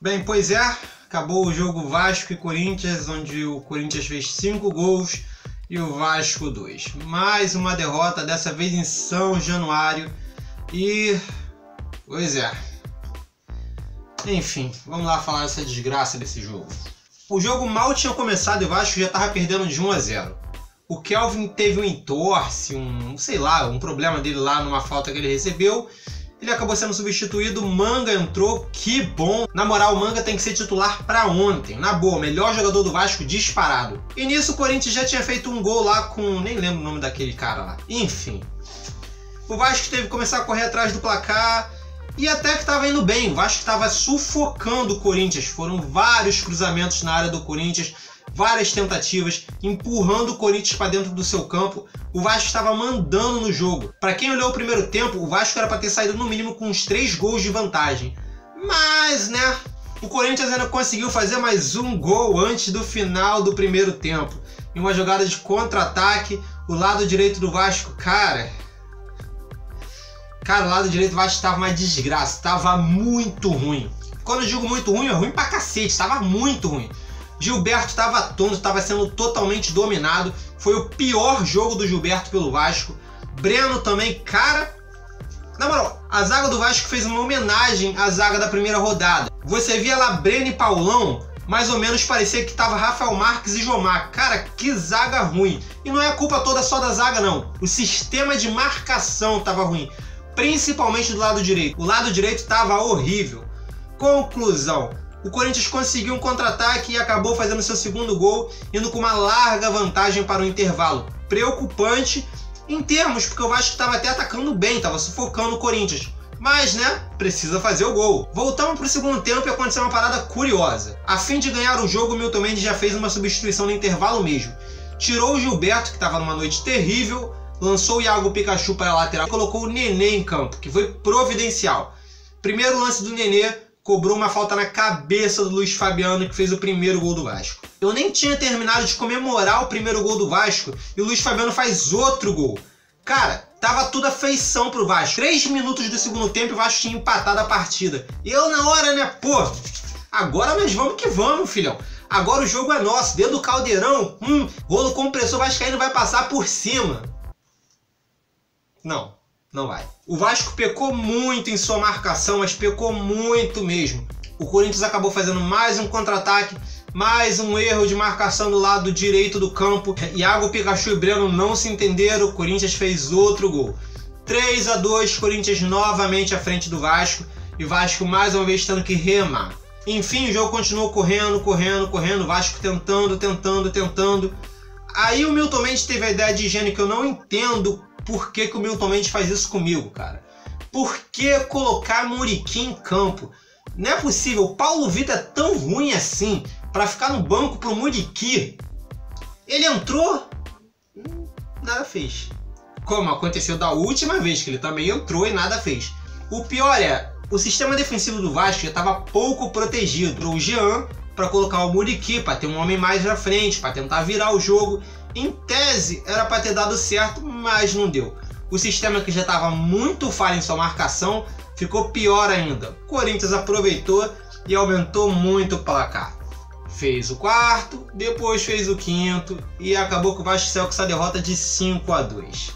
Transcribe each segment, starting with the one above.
Bem, pois é, acabou o jogo Vasco e Corinthians, onde o Corinthians fez 5 gols e o Vasco 2. Mais uma derrota, dessa vez em São Januário. E... pois é. Enfim, vamos lá falar dessa desgraça desse jogo. O jogo mal tinha começado e o Vasco já estava perdendo de 1-0. O Kelvin teve um entorse, um problema dele lá numa falta que ele recebeu. Ele acabou sendo substituído, o Manga entrou, que bom. Na moral, o Manga tem que ser titular pra ontem. Na boa, melhor jogador do Vasco disparado. E nisso o Corinthians já tinha feito um gol lá com... nem lembro o nome daquele cara lá. Enfim. O Vasco teve que começar a correr atrás do placar. E até que estava indo bem. O Vasco estava sufocando o Corinthians. Foram vários cruzamentos na área do Corinthians. Várias tentativas, empurrando o Corinthians para dentro do seu campo. O Vasco estava mandando no jogo. Para quem olhou o primeiro tempo, o Vasco era para ter saído no mínimo com uns 3 gols de vantagem. Mas, né, o Corinthians ainda conseguiu fazer mais um gol antes do final do primeiro tempo. Em uma jogada de contra-ataque, o lado direito do Vasco, cara, o lado direito do Vasco estava uma desgraça, estava muito ruim. Quando eu digo muito ruim, é ruim pra cacete, estava muito ruim. Gilberto estava tonto, estava sendo totalmente dominado. Foi o pior jogo do Gilberto pelo Vasco. Breno também, cara... na moral, a zaga do Vasco fez uma homenagem à zaga da primeira rodada. Você via lá Breno e Paulão, mais ou menos parecia que tava Rafael Marques e Jomar. Cara, que zaga ruim. E não é a culpa toda só da zaga, não. O sistema de marcação tava ruim, principalmente do lado direito. O lado direito tava horrível. Conclusão. O Corinthians conseguiu um contra-ataque e acabou fazendo seu segundo gol, indo com uma larga vantagem para o intervalo. Preocupante em termos, porque o Vasco estava até atacando bem, estava sufocando o Corinthians. Mas, né, precisa fazer o gol. Voltamos para o segundo tempo e aconteceu uma parada curiosa. A fim de ganhar o jogo, o Milton Mendes já fez uma substituição no intervalo mesmo. Tirou o Gilberto, que estava numa noite terrível, lançou o Iago Pikachu para a lateral e colocou o Nenê em campo, que foi providencial. Primeiro lance do Nenê, cobrou uma falta na cabeça do Luiz Fabiano, que fez o primeiro gol do Vasco. Eu nem tinha terminado de comemorar o primeiro gol do Vasco e o Luiz Fabiano faz outro gol. Cara, tava tudo a feição pro Vasco. 3 minutos do segundo tempo e o Vasco tinha empatado a partida. E eu na hora, né, pô, agora nós vamos que vamos, filhão. Agora o jogo é nosso. Dentro do caldeirão, rolo compressor vascaíno vai passar por cima. Não. Não vai. O Vasco pecou muito em sua marcação, mas pecou muito mesmo. O Corinthians acabou fazendo mais um contra-ataque, mais um erro de marcação do lado direito do campo. Iago Pikachu e Breno não se entenderam, o Corinthians fez outro gol. 3-2, Corinthians novamente à frente do Vasco, e o Vasco mais uma vez tendo que remar. Enfim, o jogo continuou correndo, o Vasco tentando. Aí o Milton Mendes teve a ideia de higiene que eu não entendo. Por que o Milton Mendes faz isso comigo, cara? Por que colocar Muriqui em campo? Não é possível, o Paulo Vitor é tão ruim assim para ficar no banco pro Muriqui. Ele entrou, nada fez. Como aconteceu da última vez, que ele também entrou e nada fez. O pior é, o sistema defensivo do Vasco já estava pouco protegido. O Jean para colocar o Muriqui, para ter um homem mais na frente, para tentar virar o jogo. Em tese, era para ter dado certo, mas não deu. O sistema que já estava muito falho em sua marcação ficou pior ainda. O Corinthians aproveitou e aumentou muito o placar. Fez o quarto, depois fez o quinto e acabou que o Vasco saiu com essa derrota de 5-2.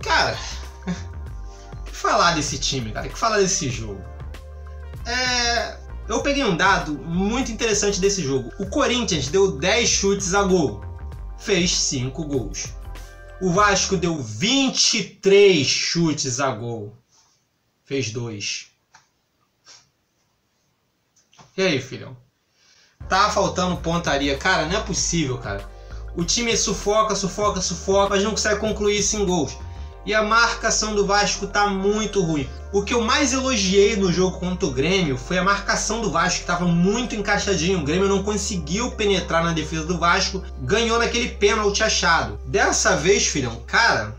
Cara, o que falar desse time, cara? O que falar desse jogo? Eu peguei um dado muito interessante desse jogo. O Corinthians deu 10 chutes a gol, fez 5 gols. O Vasco deu 23 chutes a gol, fez 2. E aí, filhão? Tá faltando pontaria. Cara, não é possível, cara. O time sufoca, mas não consegue concluir isso em gols. E a marcação do Vasco tá muito ruim. O que eu mais elogiei no jogo contra o Grêmio foi a marcação do Vasco, que estava muito encaixadinho. O Grêmio não conseguiu penetrar na defesa do Vasco, ganhou naquele pênalti achado. Dessa vez, filhão, cara,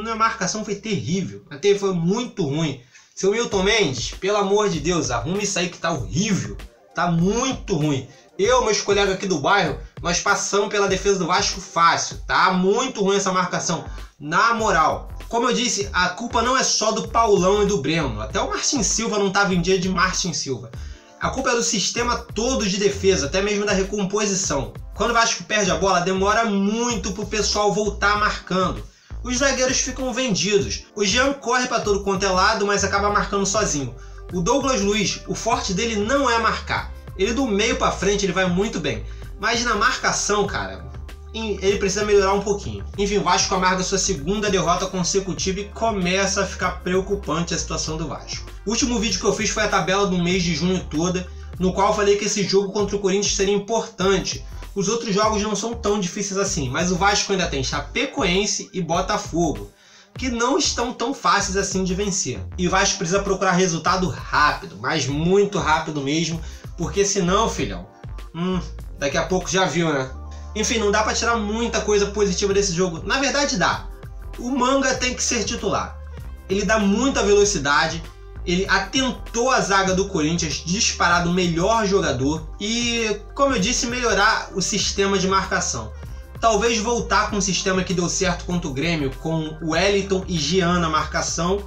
a marcação foi terrível. Até foi muito ruim. Seu Milton Mendes, pelo amor de Deus, arrume isso aí que tá horrível. Tá muito ruim. Eu e meus colegas aqui do bairro, nós passamos pela defesa do Vasco fácil. Tá muito ruim essa marcação. Na moral, Como eu disse, a culpa não é só do Paulão e do Breno. Até o Martin Silva não estava em dia de Martin Silva. A culpa é do sistema todo de defesa, até mesmo da recomposição. Quando o Vasco perde a bola, demora muito para o pessoal voltar marcando. Os zagueiros ficam vendidos. O Jean corre para todo quanto é lado, mas acaba marcando sozinho. O Douglas Luiz, o forte dele não é marcar. Ele do meio para frente ele vai muito bem. Mas na marcação, cara, ele precisa melhorar um pouquinho. Enfim, o Vasco amarga sua segunda derrota consecutiva e começa a ficar preocupante a situação do Vasco. O último vídeo que eu fiz foi a tabela do mês de junho toda, no qual eu falei que esse jogo contra o Corinthians seria importante. Os outros jogos não são tão difíceis assim, mas o Vasco ainda tem Chapecoense e Botafogo, que não estão tão fáceis assim de vencer. E o Vasco precisa procurar resultado rápido, mas muito rápido mesmo, porque senão, filhão, daqui a pouco já viu, né? Enfim, não dá pra tirar muita coisa positiva desse jogo. Na verdade dá. O Manga tem que ser titular. Ele dá muita velocidade, ele atentou a zaga do Corinthians, disparado o melhor jogador e, como eu disse, melhorar o sistema de marcação. Talvez voltar com o sistema que deu certo contra o Grêmio, com o Wellington e Jean na marcação,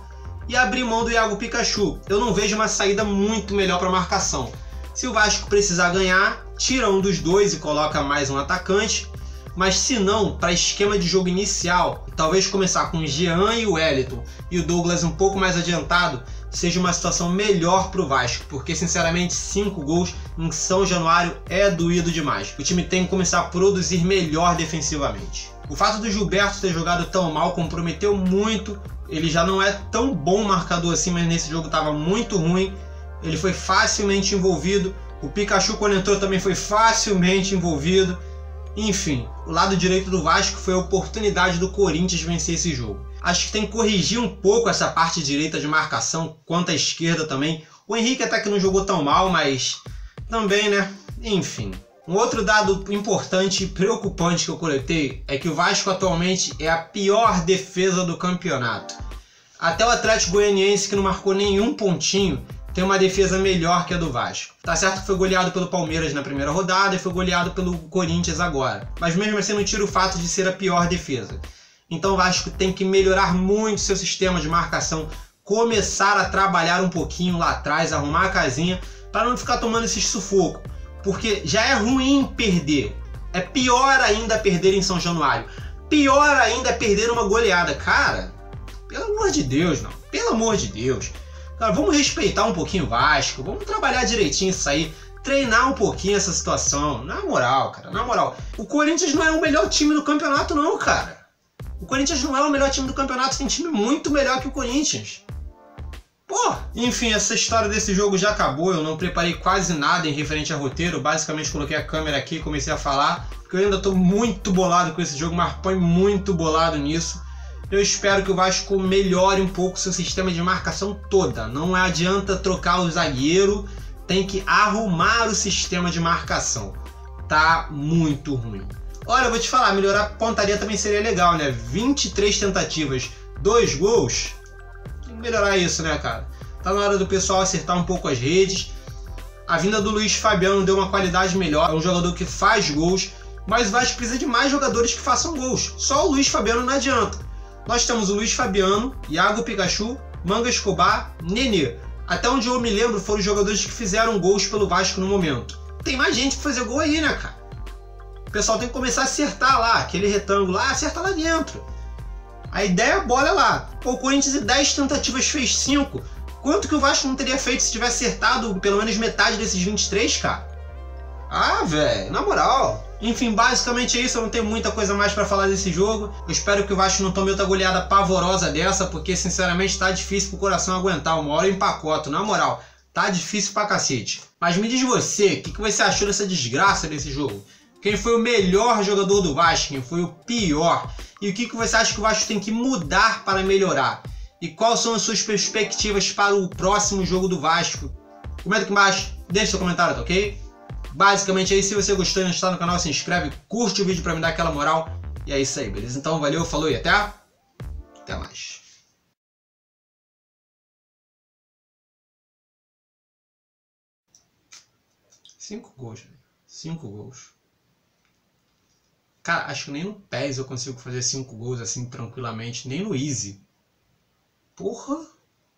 e abrir mão do Iago Pikachu. Eu não vejo uma saída muito melhor para marcação. Se o Vasco precisar ganhar, tira um dos dois e coloca mais um atacante. Mas se não, para esquema de jogo inicial, talvez começar com o Jean e o Wellington e o Douglas um pouco mais adiantado, seja uma situação melhor para o Vasco, porque sinceramente 5 gols em São Januário é doído demais. O time tem que começar a produzir melhor defensivamente. O fato do Gilberto ter jogado tão mal comprometeu muito. Ele já não é tão bom marcador assim, mas nesse jogo estava muito ruim. Ele foi facilmente envolvido. O Pikachu, quando entrou, também foi facilmente envolvido. Enfim, o lado direito do Vasco foi a oportunidade do Corinthians vencer esse jogo. Acho que tem que corrigir um pouco essa parte direita de marcação, quanto à esquerda também. O Henrique até que não jogou tão mal, mas também, né? Enfim. Um outro dado importante e preocupante que eu coletei é que o Vasco atualmente é a pior defesa do campeonato. Até o Atlético Goianiense, que não marcou nenhum pontinho, tem uma defesa melhor que a do Vasco. Tá certo que foi goleado pelo Palmeiras na primeira rodada e foi goleado pelo Corinthians agora. Mas mesmo assim não tira o fato de ser a pior defesa. Então o Vasco tem que melhorar muito seu sistema de marcação, começar a trabalhar um pouquinho lá atrás, arrumar a casinha, para não ficar tomando esses sufocos. Porque já é ruim perder. É pior ainda perder em São Januário. Pior ainda é perder uma goleada. Cara, pelo amor de Deus, não. Pelo amor de Deus. Cara, vamos respeitar um pouquinho o Vasco, vamos trabalhar direitinho isso aí, treinar um pouquinho essa situação. Na moral, cara, na moral. O Corinthians não é o melhor time do campeonato não, cara. O Corinthians não é o melhor time do campeonato, tem time muito melhor que o Corinthians. Pô, enfim, essa história desse jogo já acabou, eu não preparei quase nada em referente a roteiro, basicamente coloquei a câmera aqui e comecei a falar, porque eu ainda tô muito bolado com esse jogo, Marpõe muito bolado nisso. Eu espero que o Vasco melhore um pouco seu sistema de marcação toda. Não adianta trocar o zagueiro, tem que arrumar o sistema de marcação. Tá muito ruim. Olha, eu vou te falar, melhorar a pontaria também seria legal, né? 23 tentativas, 2 gols. Tem que melhorar isso, né, cara? Tá na hora do pessoal acertar um pouco as redes. A vinda do Luiz Fabiano deu uma qualidade melhor. É um jogador que faz gols, mas o Vasco precisa de mais jogadores que façam gols. Só o Luiz Fabiano não adianta. Nós temos o Luiz Fabiano, Iago Pikachu, Manga Escobar, Nenê. Até onde eu me lembro foram os jogadores que fizeram gols pelo Vasco no momento. Tem mais gente pra fazer gol aí, né, cara? O pessoal tem que começar a acertar lá, aquele retângulo lá, acerta lá dentro. A ideia, a bola é lá. Pô, o Corinthians em 10 tentativas fez 5. Quanto que o Vasco não teria feito se tivesse acertado pelo menos metade desses 23, cara? Ah, velho, na moral. Enfim, basicamente é isso, eu não tenho muita coisa mais pra falar desse jogo. Eu espero que o Vasco não tome outra goleada pavorosa dessa, porque sinceramente tá difícil pro coração aguentar. Uma hora eu empacoto, na moral, tá difícil pra cacete. Mas me diz você, o que você achou dessa desgraça desse jogo? Quem foi o melhor jogador do Vasco? Quem foi o pior? E o que você acha que o Vasco tem que mudar para melhorar? E quais são as suas perspectivas para o próximo jogo do Vasco? Comenta aqui embaixo, deixa seu comentário, tá ok? Basicamente é isso. Se você gostou e não está no canal, se inscreve, curte o vídeo pra me dar aquela moral. E é isso aí, beleza? Então valeu, falou e até mais. 5 gols, velho. 5 gols. Cara, acho que nem no PES eu consigo fazer 5 gols assim tranquilamente, nem no Easy. Porra.